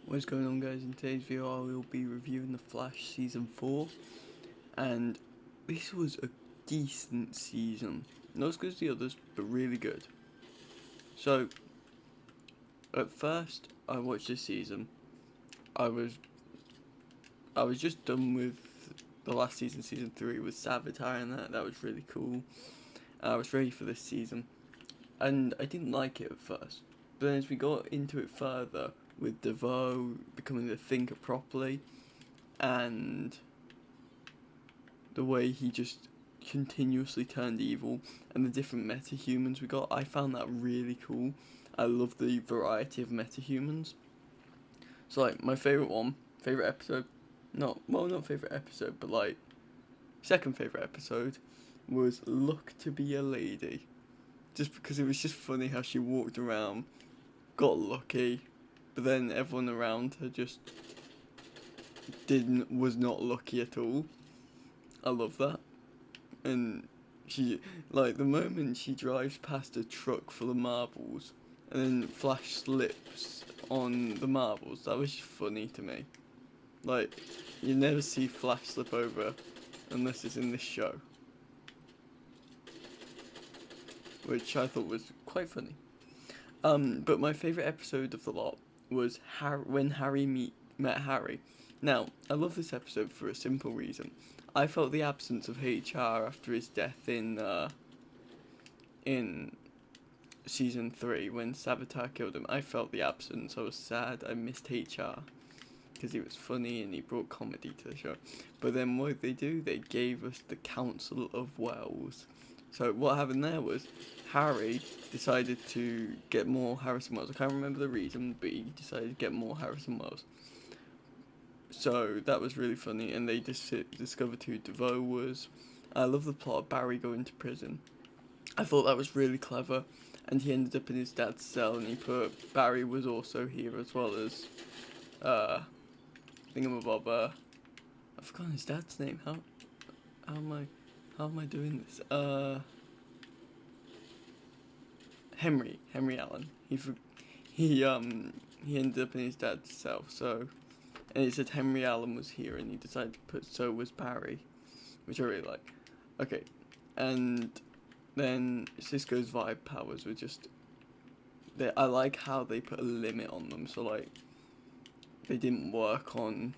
What's going on, guys? In today's video I will be reviewing The Flash Season 4, and this was a decent season. Not as good as the others, but really good. So, at first I watched this season, I was just done with the last season, Season 3, with Savitar and that was really cool. I was ready for this season, and I didn't like it at first, but then as we got into it further, with DeVoe becoming the thinker properly, and the way he just continuously turned evil, and the different meta-humans we got, I found that really cool. I love the variety of meta-humans. So, like, my favourite episode, not favourite episode, but, like, second favourite episode was Luck to Be a Lady. Just because it was just funny how she walked around, got lucky, but then everyone around her just was not lucky at all. I love that. And she, like, the moment she drives past a truck full of marbles and then Flash slips on the marbles, that was just funny to me. Like, you never see Flash slip over unless it's in this show, which I thought was quite funny. But my favourite episode of the lot was when Harry met Harry. Now, I love this episode for a simple reason. I felt the absence of HR after his death in Season 3, when Savitar killed him. I felt the absence. I was sad. I missed HR, because he was funny and he brought comedy to the show. But then what did they do? They gave us the Council of Wells. So what happened there was, Harry decided to get more Harrison Wells. I can't remember the reason, but he decided to get more Harrison Wells. So that was really funny, and they discovered who DeVoe was. I love the plot of Barry going to prison. I thought that was really clever, and he ended up in his dad's cell, and he put Barry was also here as well as Thingamabob. I've forgotten his dad's name. How am I doing this? Henry Allen. He ended up in his dad's cell. So, and it said Henry Allen was here, and he decided to put so was Barry, which I really like. Okay, and then Cisco's vibe powers were just. I like how they put a limit on them. So, like, they didn't work on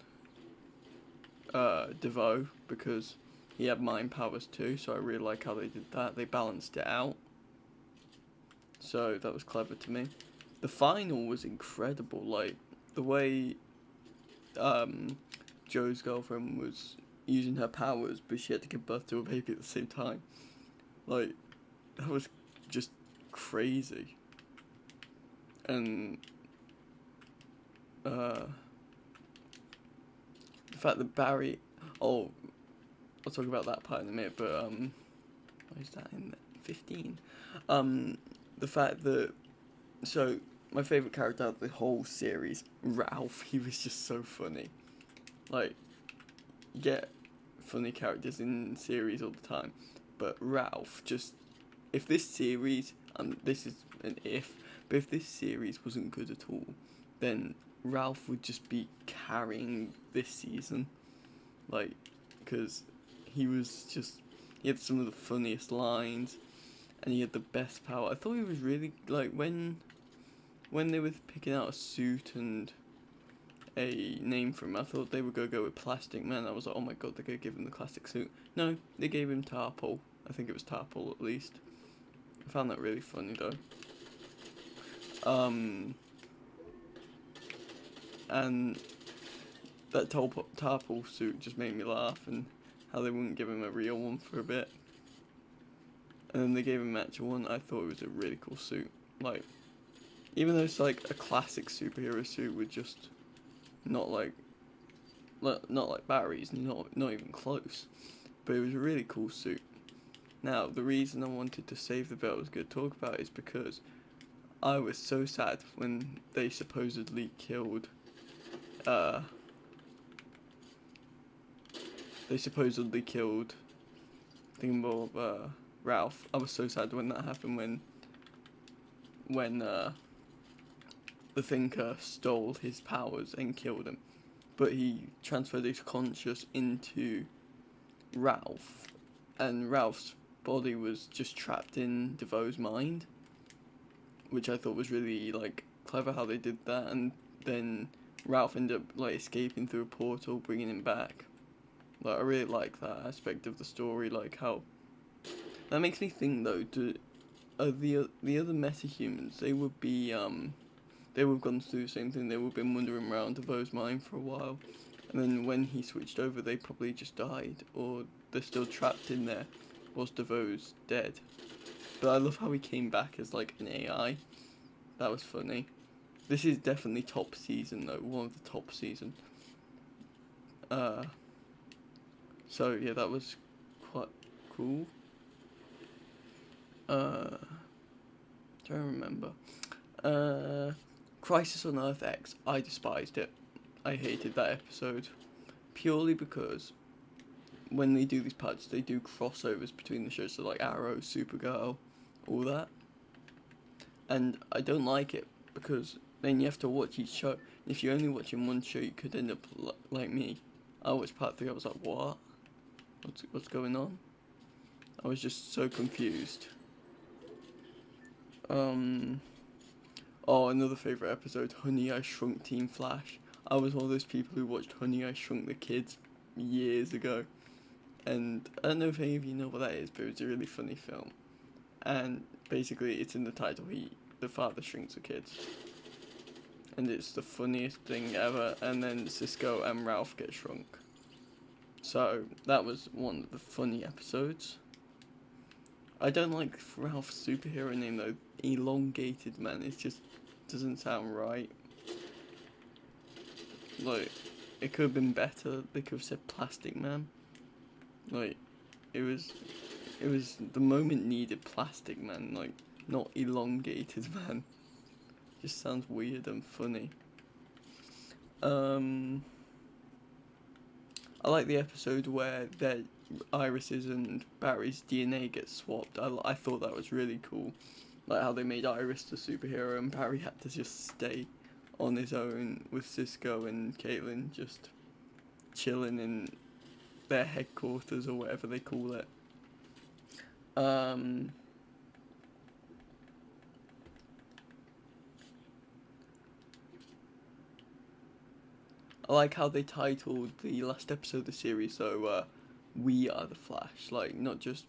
DeVoe because he had mind powers too. So I really like how they did that. They balanced it out. So that was clever to me. The final was incredible. Like, the way Joe's girlfriend was using her powers, but she had to give birth to a baby at the same time. Like, that was just crazy. And the fact that Barry, I'll talk about that part in a minute, but why is that in 15? The fact that, so my favourite character out of the whole series, Ralph, he was just so funny. Like, you get funny characters in series all the time, but Ralph just, if this series, this is an if, but if this series wasn't good at all, then Ralph would just be carrying this season. Like, because he had some of the funniest lines, and he had the best power. I thought he was really, like, when they were picking out a suit and a name for him, I thought they were going to go with Plastic Man. I was like, oh my god, they're going to give him the classic suit. No, they gave him Tarple. I think it was Tarple, at least. I found that really funny, though. And that Tarple suit just made me laugh, and how they wouldn't give him a real one for a bit. And then they gave him an actual one. I thought it was a really cool suit. Like, even though it's like a classic superhero suit with just not like Barry's, not even close. But it was a really cool suit. Now, the reason I wanted to save the bit I was going to talk about is because I was so sad when they supposedly killed Ralph. I was so sad when that happened, when the Thinker stole his powers and killed him, but he transferred his conscious into Ralph, and Ralph's body was just trapped in DeVoe's mind, which I thought was really like clever how they did that. And then Ralph ended up like escaping through a portal, bringing him back. Like I really like that aspect of the story. Like how that makes me think though. The other metahumans, they would be they would have gone through the same thing. They would have been wandering around DeVoe's mind for a while, and then when he switched over, they probably just died, or they're still trapped in there, whilst DeVoe's dead. But I love how he came back as like an AI. That was funny. This is definitely top season though, one of the top season. So yeah, that was quite cool. Don't remember. Crisis on Earth X. I despised it. I hated that episode purely because when they do these parts, they do crossovers between the shows, so like Arrow, Supergirl, all that. And I don't like it because then you have to watch each show. If you're only watching one show, you could end up like me. I watched part 3. I was like, what? What's going on? I was just so confused. Oh, another favourite episode, Honey, I Shrunk Teen Flash. I was one of those people who watched Honey, I Shrunk the Kids years ago. And I don't know if any of you know what that is, but it's a really funny film. And basically, it's in the title, the father shrinks the kids. And it's the funniest thing ever, and then Cisco and Ralph get shrunk. So, that was one of the funny episodes. I don't like Ralph's superhero name though. Elongated Man, it just doesn't sound right. Like, it could have been better. They could have said Plastic Man. Like, it was the moment needed Plastic Man, like, not Elongated Man. Just sounds weird and funny. I like the episode where their Iris's and Barry's DNA gets swapped. I thought that was really cool. Like how they made Iris the superhero and Barry had to just stay on his own with Cisco and Caitlin, just chilling in their headquarters or whatever they call it. I like how they titled the last episode of the series, so We Are the Flash. Like, not just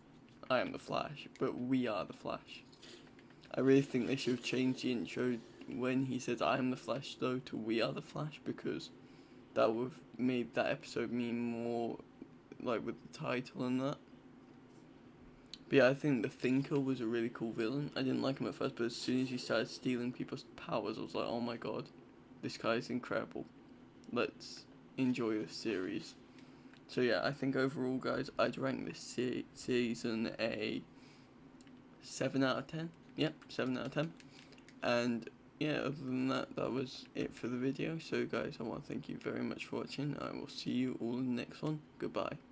I am the Flash, but We Are the Flash. I really think they should have changed the intro when he says I am the Flash, though, to We Are the Flash, because that would have made that episode mean more, like, with the title and that. But yeah, I think the Thinker was a really cool villain. I didn't like him at first, but as soon as he started stealing people's powers, I was like, oh my god, this guy is incredible. Let's enjoy this series. So yeah, I think overall, guys, I'd rank this season a 7 out of 10. Yep, 7 out of 10. And yeah, other than that, that was it for the video. So guys, I want to thank you very much for watching. I will see you all in the next one. Goodbye.